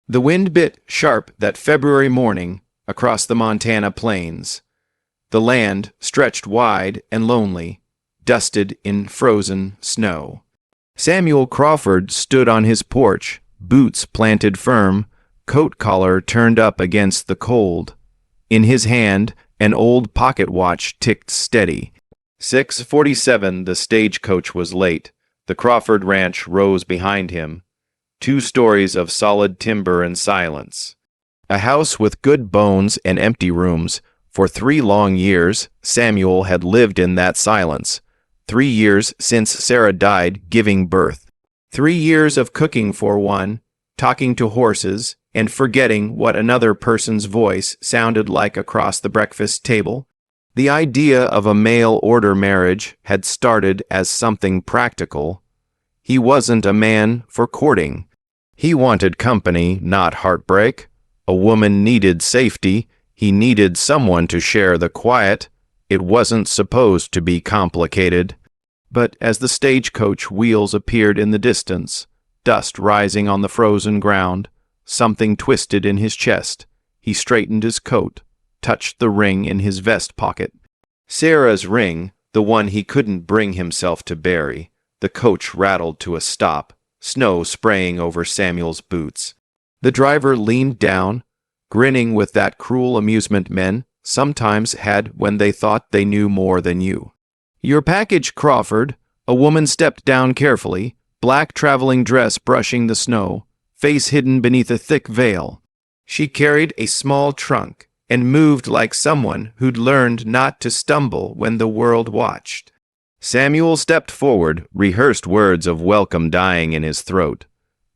The wind bit sharp that February morning across the Montana plains. The land stretched wide and lonely, dusted in frozen snow. Samuel Crawford stood on his porch, boots planted firm, coat collar turned up against the cold. In his hand, an old pocket watch ticked steady. 6:47. The stagecoach was late. The Crawford ranch rose behind him. 2 stories of solid timber and silence. A house with good bones and empty rooms. For 3 long years, Samuel had lived in that silence. 3 years since Sarah died giving birth. 3 years of cooking for one, talking to horses, and forgetting what another person's voice sounded like across the breakfast table. The idea of a mail-order marriage had started as something practical. He wasn't a man for courting. He wanted company, not heartbreak. A woman needed safety. He needed someone to share the quiet. It wasn't supposed to be complicated. But as the stagecoach wheels appeared in the distance, dust rising on the frozen ground, something twisted in his chest. He straightened his coat, touched the ring in his vest pocket. Sarah's ring, the one he couldn't bring himself to bury. The coach rattled to a stop, snow spraying over Samuel's boots. The driver leaned down, grinning with that cruel amusement men sometimes had when they thought they knew more than you. "Your package, Crawford." A woman stepped down carefully, black traveling dress brushing the snow, face hidden beneath a thick veil. She carried a small trunk and moved like someone who'd learned not to stumble when the world watched. Samuel stepped forward, rehearsed words of welcome dying in his throat.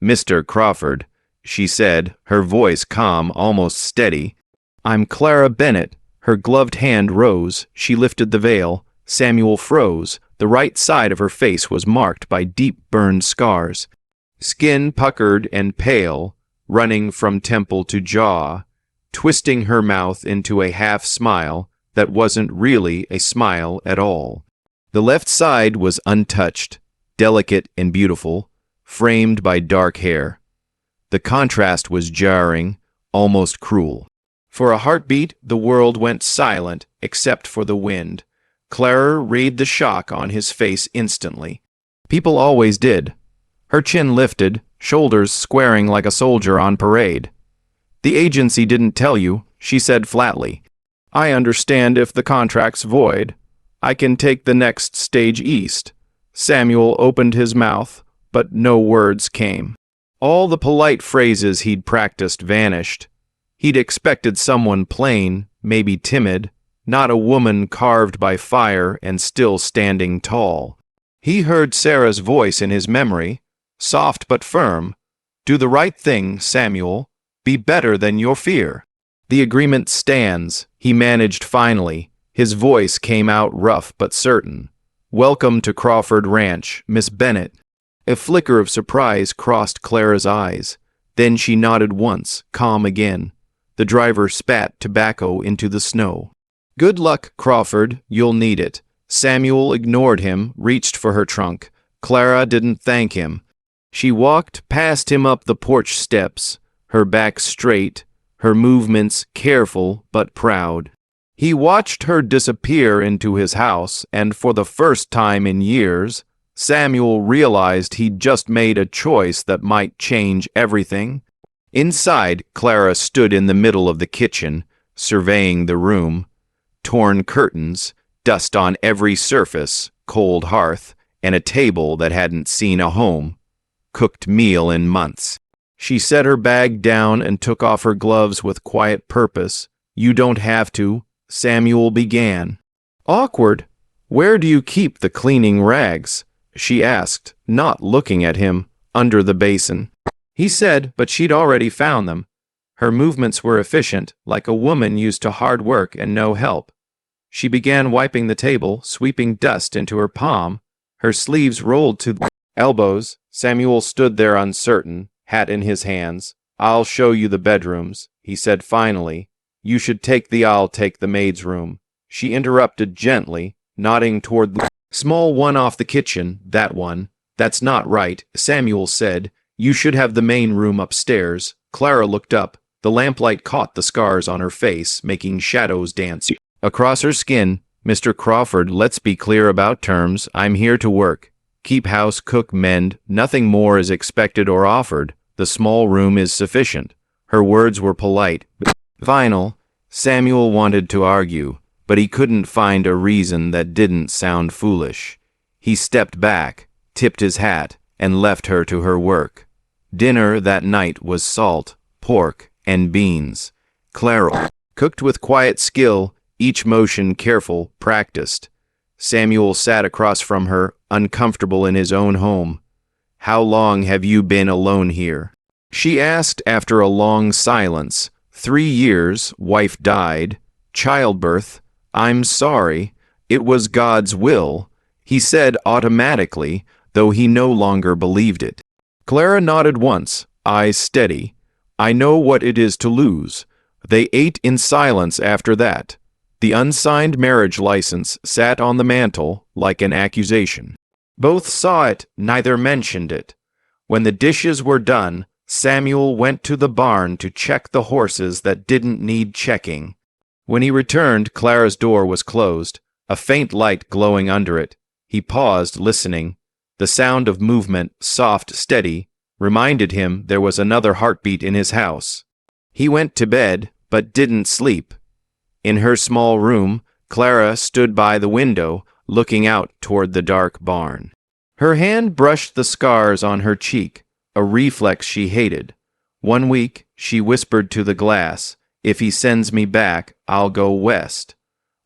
"Mr. Crawford," she said, her voice calm, almost steady. "I'm Clara Bennett." Her gloved hand rose. She lifted the veil. Samuel froze. The right side of her face was marked by deep burned scars. Skin puckered and pale, running from temple to jaw, twisting her mouth into a half smile that wasn't really a smile at all. The left side was untouched, delicate and beautiful, framed by dark hair. The contrast was jarring, almost cruel. For a heartbeat, the world went silent except for the wind. Clara read the shock on his face instantly. People always did. Her chin lifted, shoulders squaring like a soldier on parade. "The agency didn't tell you," she said flatly. "I understand if the contract's void. I can take the next stage east." Samuel opened his mouth, but no words came. All the polite phrases he'd practiced vanished. He'd expected someone plain, maybe timid, not a woman carved by fire and still standing tall. He heard Sarah's voice in his memory, soft but firm. "Do the right thing, Samuel. Be better than your fear." "The agreement stands," he managed finally. His voice came out rough but certain. "Welcome to Crawford Ranch, Miss Bennett." A flicker of surprise crossed Clara's eyes. Then she nodded once, calm again. The driver spat tobacco into the snow. "Good luck, Crawford. You'll need it." Samuel ignored him, reached for her trunk. Clara didn't thank him. She walked past him up the porch steps, her back straight, her movements careful but proud. He watched her disappear into his house, and for the first time in years, Samuel realized he'd just made a choice that might change everything. Inside, Clara stood in the middle of the kitchen, surveying the room. Torn curtains, dust on every surface, cold hearth, and a table that hadn't seen a home. Cooked meal in months. She set her bag down and took off her gloves with quiet purpose. "You don't have to," Samuel began. "Awkward. Where do you keep the cleaning rags?" she asked, not looking at him, under the basin. He said, but she'd already found them. Her movements were efficient, like a woman used to hard work and no help. She began wiping the table, sweeping dust into her palm. Her sleeves rolled to the elbows. Samuel stood there uncertain, hat in his hands. "I'll show you the bedrooms," he said finally. "You should I'll take the maid's room." She interrupted gently, nodding toward the small one off the kitchen. "That one. That's not right," Samuel said. "You should have the main room upstairs, Clara looked up. The lamplight caught the scars on her face, making shadows dance across her skin. Mr. Crawford, let's be clear about terms. I'm here to work. Keep house, cook, mend. Nothing more is expected or offered. The small room is sufficient. Her words were polite, but final. Samuel wanted to argue, but he couldn't find a reason that didn't sound foolish. He stepped back, tipped his hat, and left her to her work. Dinner that night was salt, pork, and beans. Clara cooked with quiet skill, each motion careful, practiced. Samuel sat across from her, uncomfortable in his own home. "How long have you been alone here?" she asked after a long silence. 3 years, wife died. Childbirth. I'm sorry. It was God's will, he said automatically, though he no longer believed it. Clara nodded once, eyes steady. I know what it is to lose. They ate in silence after that. The unsigned marriage license sat on the mantel like an accusation. Both saw it, neither mentioned it. When the dishes were done, Samuel went to the barn to check the horses that didn't need checking. When he returned, Clara's door was closed, a faint light glowing under it. He paused, listening. The sound of movement, soft, steady, reminded him there was another heartbeat in his house. He went to bed, but didn't sleep. In her small room, Clara stood by the window, looking out toward the dark barn. Her hand brushed the scars on her cheek, a reflex she hated. One week, she whispered to the glass, "If he sends me back, I'll go west."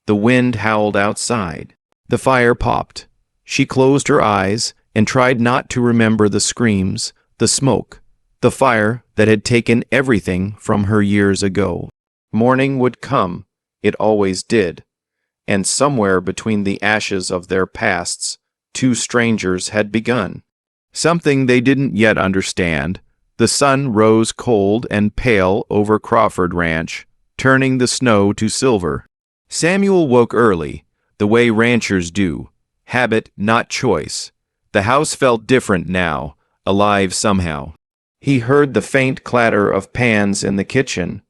The wind howled outside. The fire popped. She closed her eyes and tried not to remember the screams, the smoke, the fire that had taken everything from her years ago. Morning would come. It always did. And somewhere between the ashes of their pasts, two strangers had begun. Something they didn't yet understand. The sun rose cold and pale over Crawford Ranch, turning the snow to silver. Samuel woke early, the way ranchers do. Habit, not choice. The house felt different now, alive somehow. He heard the faint clatter of pans in the kitchen.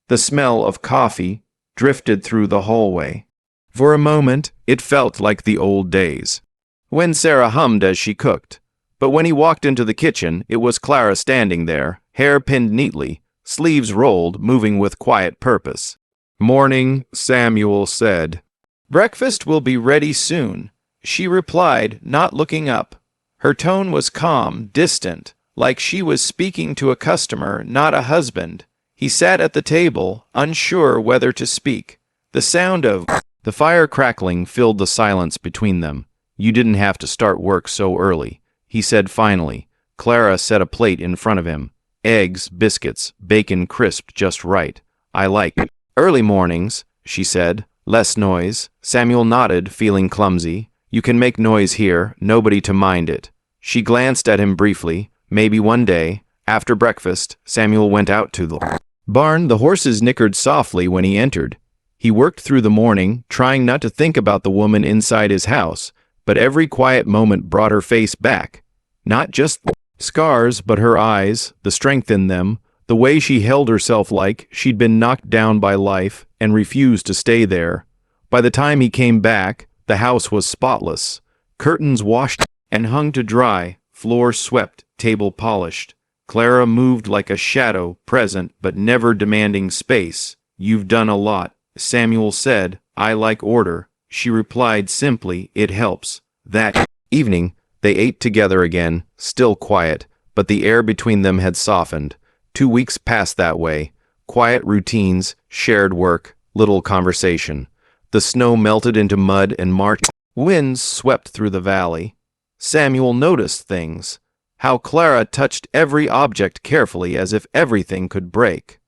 The smell of coffee drifted through the hallway. For a moment, it felt like the old days, when Sarah hummed as she cooked. But when he walked into the kitchen, it was Clara standing there, hair pinned neatly, sleeves rolled, moving with quiet purpose. "Morning," Samuel said. "Breakfast will be ready soon," she replied, not looking up. Her tone was calm, distant, like she was speaking to a customer, not a husband. He sat at the table, unsure whether to speak. The sound of the fire crackling filled the silence between them. "You didn't have to start work so early," he said finally. Clara set a plate in front of him. Eggs, biscuits, bacon crisped just right. "I like early mornings," she said. "Less noise." Samuel nodded, feeling clumsy. "You can make noise here, nobody to mind it." She glanced at him briefly. Maybe one day. After breakfast, Samuel went out to the barn. The horses nickered softly when he entered. He worked through the morning, trying not to think about the woman inside his house, but every quiet moment brought her face back. Not just scars, but her eyes, the strength in them, the way she held herself like she'd been knocked down by life and refused to stay there. By the time he came back, the house was spotless. Curtains washed and hung to dry, floor swept, table polished. Clara moved like a shadow, present but never demanding space. "You've done a lot," Samuel said. "I like order." She replied simply, "It helps." That evening, they ate together again, still quiet, but the air between them had softened. 2 weeks passed that way. Quiet routines, shared work, little conversation. The snow melted into mud and March winds swept through the valley. Samuel noticed things. How Clara touched every object carefully as if everything could break.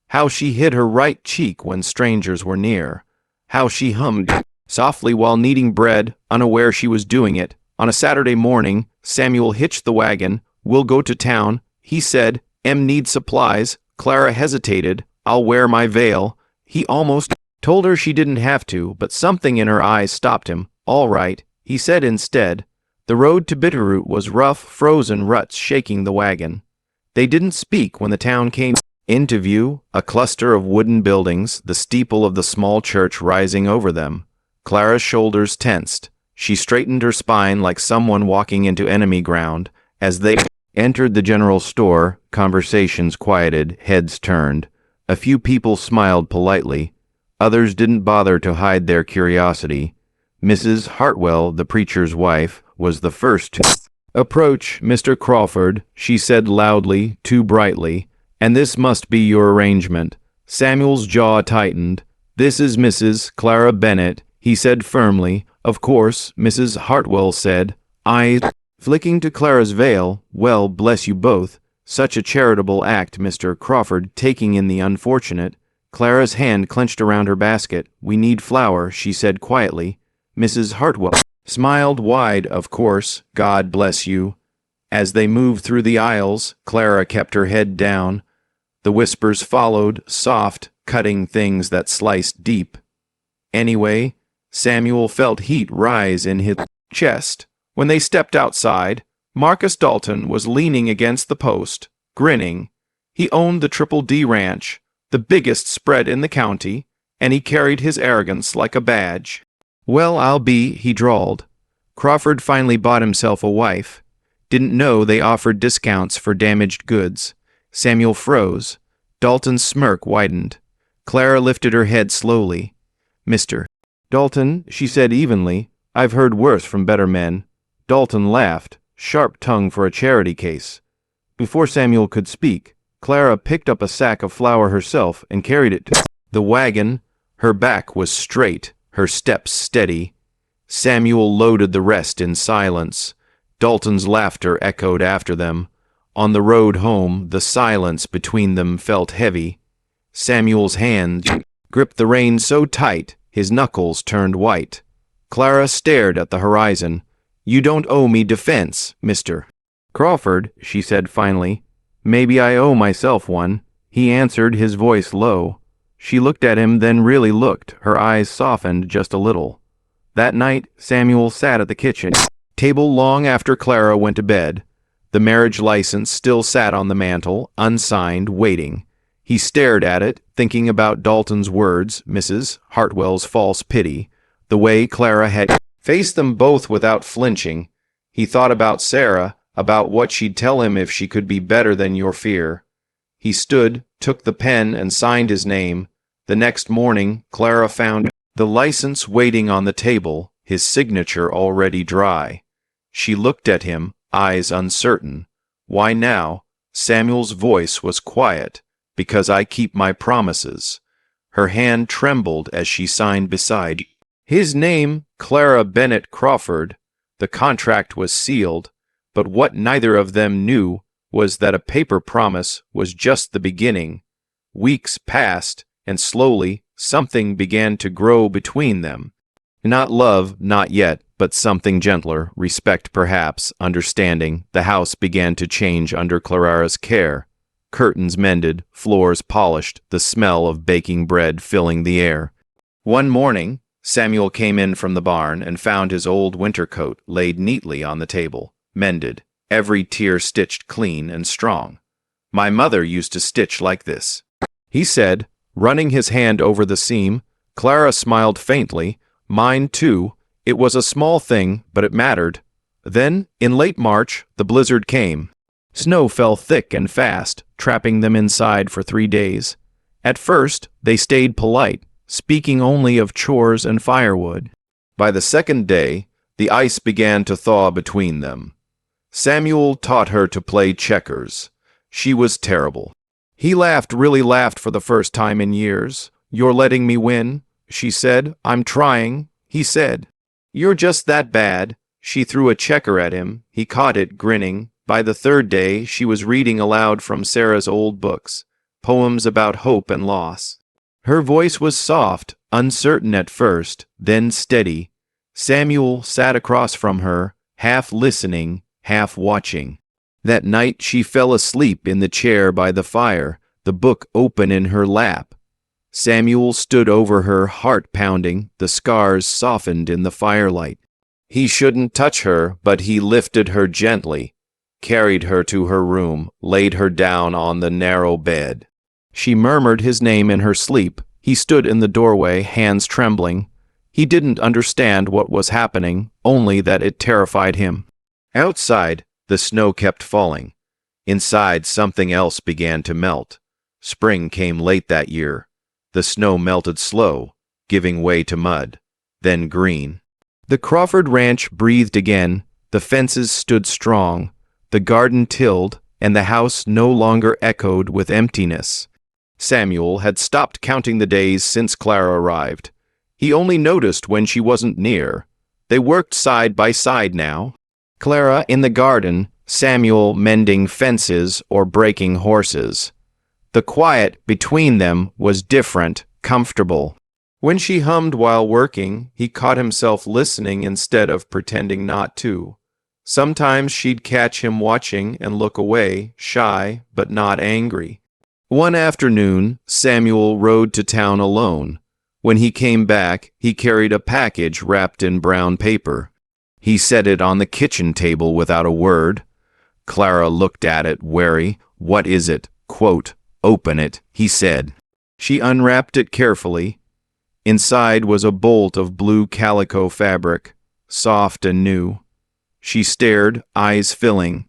How she hid her right cheek when strangers were near. How she hummed softly while kneading bread, unaware she was doing it. On a Saturday morning, Samuel hitched the wagon. "We'll go to town," he said. "Em needs supplies." Clara hesitated. "I'll wear my veil." He almost told her she didn't have to, but something in her eyes stopped him. "All right," he said instead. The road to Bitterroot was rough, frozen ruts shaking the wagon. They didn't speak when the town came Into view, a cluster of wooden buildings, the steeple of the small church rising over them. Clara's shoulders tensed. She straightened her spine like someone walking into enemy ground. As they entered the general store, conversations quieted, heads turned. A few people smiled politely. Others didn't bother to hide their curiosity. Mrs. Hartwell, the preacher's wife, was the first to approach. "Mr. Crawford," she said loudly, too brightly, "and this must be your arrangement." Samuel's jaw tightened. "This is Mrs. Clara Bennett," he said firmly. "Of course," Mrs. Hartwell said. Flicking to Clara's veil, "Well, bless you both. Such a charitable act, Mr. Crawford, taking in the unfortunate." Clara's hand clenched around her basket. "We need flour," she said quietly. Mrs. Hartwell smiled wide. "Of course, God bless you." As they moved through the aisles, Clara kept her head down. The whispers followed, soft, cutting things that sliced deep. Anyway, Samuel felt heat rise in his chest. When they stepped outside, Marcus Dalton was leaning against the post, grinning. He owned the Triple D Ranch, the biggest spread in the county, and he carried his arrogance like a badge. "Well, I'll be," he drawled. Crawford finally bought himself a wife. Didn't know they offered discounts for damaged goods. Samuel froze. Dalton's smirk widened. Clara lifted her head slowly. "Mr. Dalton," she said evenly, "I've heard worse from better men." Dalton laughed, sharp tongue for a charity case. Before Samuel could speak, Clara picked up a sack of flour herself and carried it to the wagon. Her back was straight, her steps steady. Samuel loaded the rest in silence. Dalton's laughter echoed after them. On the road home, the silence between them felt heavy. Samuel's hand gripped the reins so tight, his knuckles turned white. Clara stared at the horizon. "You don't owe me defense, Mr. Crawford," she said finally. "Maybe I owe myself one," he answered, his voice low. She looked at him, then really looked. Her eyes softened just a little. That night, Samuel sat at the kitchen table long after Clara went to bed. The marriage license still sat on the mantel, unsigned, waiting. He stared at it, thinking about Dalton's words, Mrs. Hartwell's false pity, the way Clara had faced them both without flinching. He thought about Sarah, about what she'd tell him if she could be better than your fear. He stood, took the pen, and signed his name. The next morning, Clara found the license waiting on the table, his signature already dry. She looked at him, eyes uncertain. "Why now?" Samuel's voice was quiet. "Because I keep my promises." Her hand trembled as she signed beside his name, Clara Bennett Crawford. The contract was sealed, but what neither of them knew was that a paper promise was just the beginning. Weeks passed, and slowly something began to grow between them. Not love, not yet, but something gentler, respect perhaps, understanding. The house began to change under Clara's care. Curtains mended, floors polished, the smell of baking bread filling the air. One morning, Samuel came in from the barn and found his old winter coat laid neatly on the table, mended, every tear stitched clean and strong. "My mother used to stitch like this," he said, running his hand over the seam. Clara smiled faintly. "Mine, too. It was a small thing, but it mattered." Then, in late March, the blizzard came. Snow fell thick and fast, trapping them inside for 3 days. At first, they stayed polite, speaking only of chores and firewood. By the second day, the ice began to thaw between them. Samuel taught her to play checkers. She was terrible. He really laughed for the first time in years. "You're letting me win," she said. "I'm trying," he said. "You're just that bad." She threw a checker at him. He caught it, grinning. By the third day, she was reading aloud from Sarah's old books, poems about hope and loss. Her voice was soft, uncertain at first, then steady. Samuel sat across from her, half listening, half watching. That night she fell asleep in the chair by the fire, the book open in her lap. Samuel stood over her, heart pounding, the scars softened in the firelight. He shouldn't touch her, but he lifted her gently, carried her to her room, laid her down on the narrow bed. She murmured his name in her sleep. He stood in the doorway, hands trembling. He didn't understand what was happening, only that it terrified him. Outside, the snow kept falling. Inside, something else began to melt. Spring came late that year. The snow melted slow, giving way to mud, then green. The Crawford ranch breathed again. The fences stood strong, the garden tilled, and the house no longer echoed with emptiness. Samuel had stopped counting the days since Clara arrived. He only noticed when she wasn't near. They worked side by side now. Clara in the garden, Samuel mending fences or breaking horses. The quiet between them was different, comfortable. When she hummed while working, he caught himself listening instead of pretending not to. Sometimes she'd catch him watching and look away, shy but not angry. One afternoon, Samuel rode to town alone. When he came back, he carried a package wrapped in brown paper. He set it on the kitchen table without a word. Clara looked at it, wary. "What is it?" Quote, "Open it," he said. She unwrapped it carefully. Inside was a bolt of blue calico fabric, soft and new. She stared, eyes filling.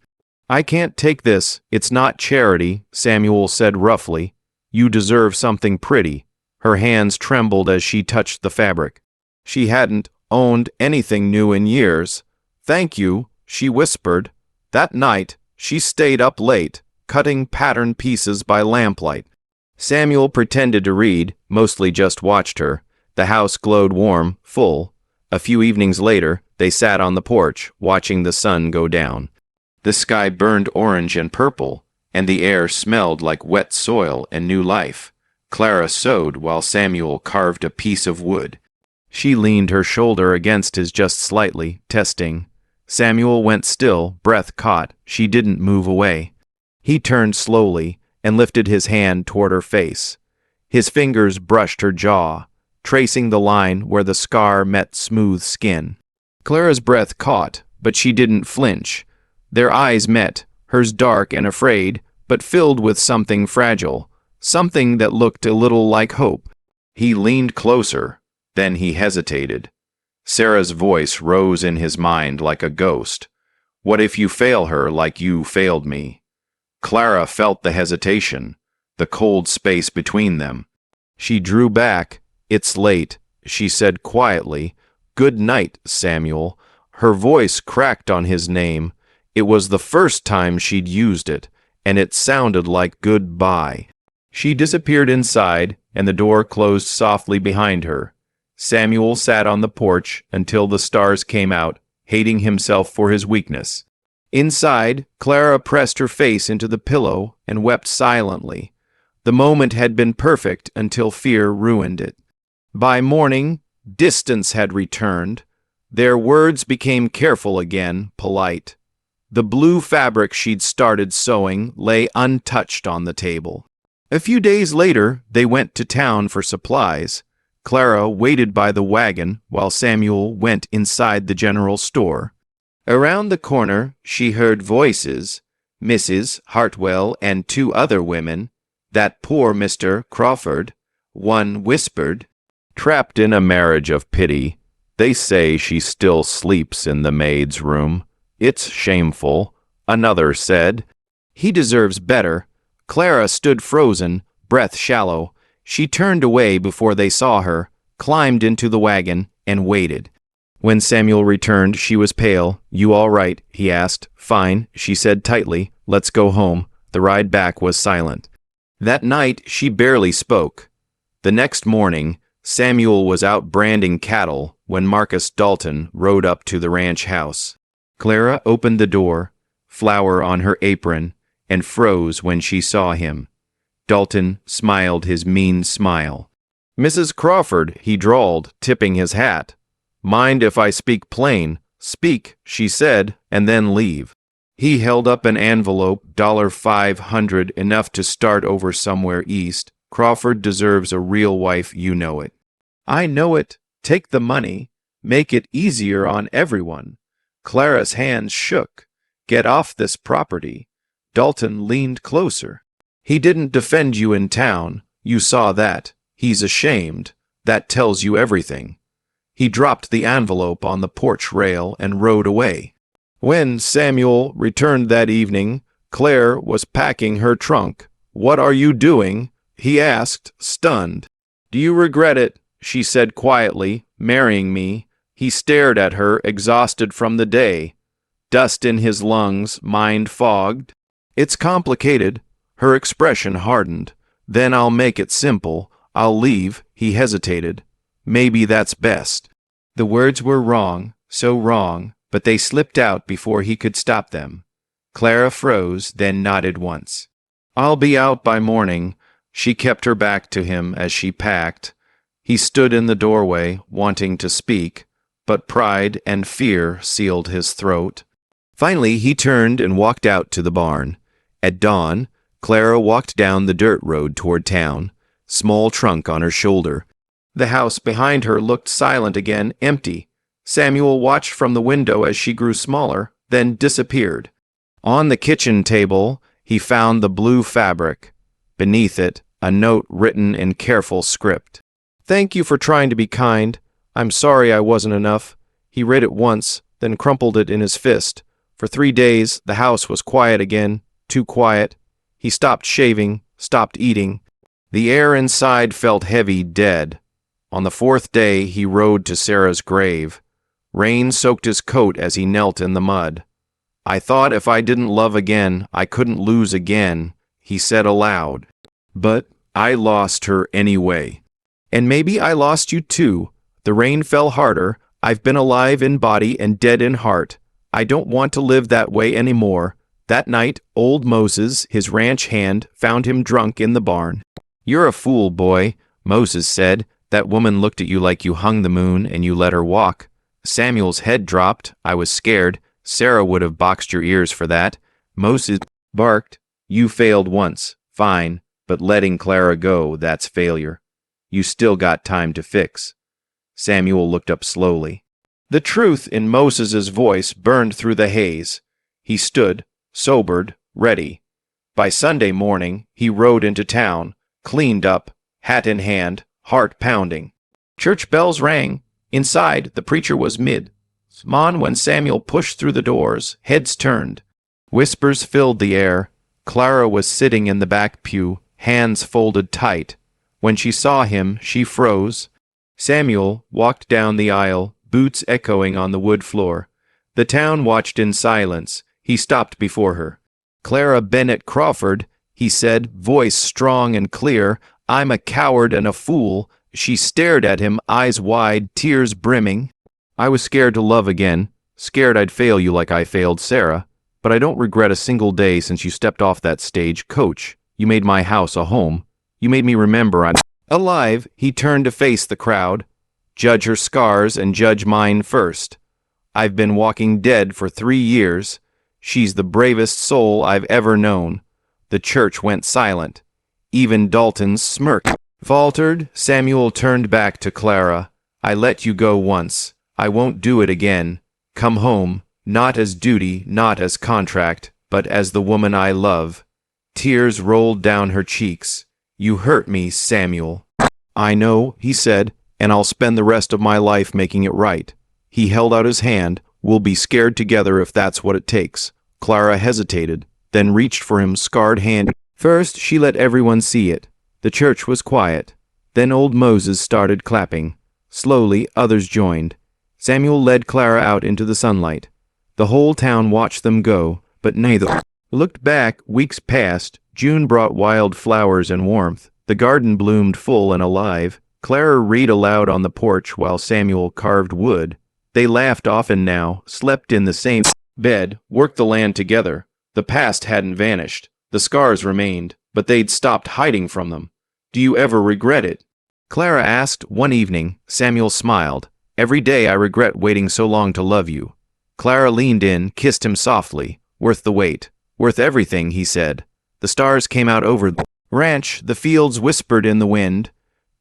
"I can't take this. It's not charity," Samuel said roughly. "You deserve something pretty." Her hands trembled as she touched the fabric. She hadn't owned anything new in years. "Thank you," she whispered. That night, she stayed up late, cutting pattern pieces by lamplight. Samuel pretended to read, mostly just watched her. The house glowed warm, full. A few evenings later, they sat on the porch, watching the sun go down. The sky burned orange and purple, and the air smelled like wet soil and new life. Clara sewed while Samuel carved a piece of wood. She leaned her shoulder against his just slightly, testing. Samuel went still, breath caught. She didn't move away. He turned slowly and lifted his hand toward her face. His fingers brushed her jaw, tracing the line where the scar met smooth skin. Clara's breath caught, but she didn't flinch. Their eyes met, hers dark and afraid, but filled with something fragile, something that looked a little like hope. He leaned closer, then he hesitated. Sarah's voice rose in his mind like a ghost. "What if you fail her like you failed me?" Clara felt the hesitation, the cold space between them. She drew back. "It's late," she said quietly. "Good night, Samuel." Her voice cracked on his name. It was the first time she'd used it, and it sounded like goodbye. She disappeared inside, and the door closed softly behind her. Samuel sat on the porch until the stars came out, hating himself for his weakness. Inside, Clara pressed her face into the pillow and wept silently. The moment had been perfect until fear ruined it. By morning, distance had returned. Their words became careful again, polite. The blue fabric she'd started sewing lay untouched on the table. A few days later, they went to town for supplies. Clara waited by the wagon while Samuel went inside the general store. Around the corner, she heard voices, Mrs. Hartwell and two other women. "That poor Mr. Crawford," one whispered. "Trapped in a marriage of pity. They say she still sleeps in the maid's room. It's shameful," another said. "He deserves better." Clara stood frozen, breath shallow. She turned away before they saw her, climbed into the wagon, and waited. When Samuel returned, she was pale. "You all right?" he asked. "Fine," she said tightly. "Let's go home." The ride back was silent. That night, she barely spoke. The next morning, Samuel was out branding cattle when Marcus Dalton rode up to the ranch house. Clara opened the door, flour on her apron, and froze when she saw him. Dalton smiled his mean smile. "Mrs. Crawford," he drawled, tipping his hat. "Mind if I speak plain?" "Speak," she said, "and then leave." He held up an envelope, $500, enough to start over somewhere east. "Crawford deserves a real wife, you know it." "I know it. Take the money. Make it easier on everyone." Clara's hands shook. "Get off this property." Dalton leaned closer. He didn't defend you in town. You saw that. He's ashamed. That tells you everything. He dropped the envelope on the porch rail and rode away. When Samuel returned that evening, Claire was packing her trunk. "What are you doing?" he asked, stunned. "Do you regret it?" she said quietly. "Marrying me?" He stared at her, exhausted from the day. Dust in his lungs, mind fogged. "It's complicated." Her expression hardened. "Then I'll make it simple. I'll leave." He hesitated. "Maybe that's best." The words were wrong, so wrong, but they slipped out before he could stop them. Clara froze, then nodded once. "I'll be out by morning." She kept her back to him as she packed. He stood in the doorway, wanting to speak, but pride and fear sealed his throat. Finally, he turned and walked out to the barn. At dawn, Clara walked down the dirt road toward town, small trunk on her shoulder. The house behind her looked silent again, empty. Samuel watched from the window as she grew smaller, then disappeared. On the kitchen table, he found the blue fabric. Beneath it, a note written in careful script. "Thank you for trying to be kind. I'm sorry I wasn't enough." He read it once, then crumpled it in his fist. For 3 days, the house was quiet again, too quiet. He stopped shaving, stopped eating. The air inside felt heavy, dead. On the 4th day, he rode to Sarah's grave. Rain soaked his coat as he knelt in the mud. "I thought if I didn't love again, I couldn't lose again," he said aloud. "But I lost her anyway. And maybe I lost you too." The rain fell harder. "I've been alive in body and dead in heart. I don't want to live that way anymore." That night, old Moses, his ranch hand, found him drunk in the barn. "You're a fool, boy," Moses said. "That woman looked at you like you hung the moon and you let her walk." Samuel's head dropped. "I was scared. Sarah would have boxed your ears for that." Moses barked. "You failed once. Fine. But letting Clara go, that's failure. You still got time to fix." Samuel looked up slowly. The truth in Moses's voice burned through the haze. He stood, sobered, ready. By Sunday morning, he rode into town, cleaned up, hat in hand, heart pounding. Church bells rang. Inside, the preacher was mid-sermon when Samuel pushed through the doors, heads turned. Whispers filled the air. Clara was sitting in the back pew, hands folded tight. When she saw him, she froze. Samuel walked down the aisle, boots echoing on the wood floor. The town watched in silence. He stopped before her. "Clara Bennett Crawford," he said, voice strong and clear. "I'm a coward and a fool." She stared at him, eyes wide, tears brimming. "I was scared to love again, scared I'd fail you like I failed Sarah. But I don't regret a single day since you stepped off that stage, coach. You made my house a home. You made me remember I'm alive." He turned to face the crowd. "Judge her scars and judge mine first. I've been walking dead for 3 years. She's the bravest soul I've ever known." The church went silent. Even Dalton's smirk faltered. Samuel turned back to Clara. "I let you go once. I won't do it again. Come home, not as duty, not as contract, but as the woman I love." Tears rolled down her cheeks. "You hurt me, Samuel." "I know," he said, "and I'll spend the rest of my life making it right." He held out his hand. "We'll be scared together if that's what it takes." Clara hesitated, then reached for him, scarred hand. First, she let everyone see it. The church was quiet. Then old Moses started clapping. Slowly, others joined. Samuel led Clara out into the sunlight. The whole town watched them go, but neither looked back. Weeks passed. June brought wild flowers and warmth. The garden bloomed full and alive. Clara read aloud on the porch while Samuel carved wood. They laughed often now, slept in the same bed, worked the land together. The past hadn't vanished. The scars remained, but they'd stopped hiding from them. "Do you ever regret it?" Clara asked one evening. Samuel smiled. "Every day I regret waiting so long to love you." Clara leaned in, kissed him softly. "Worth the wait. Worth everything," he said. The stars came out over the ranch. The fields whispered in the wind.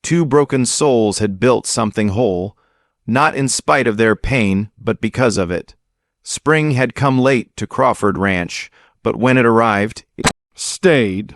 2 broken souls had built something whole, not in spite of their pain, but because of it. Spring had come late to Crawford Ranch, but when it arrived, it stayed.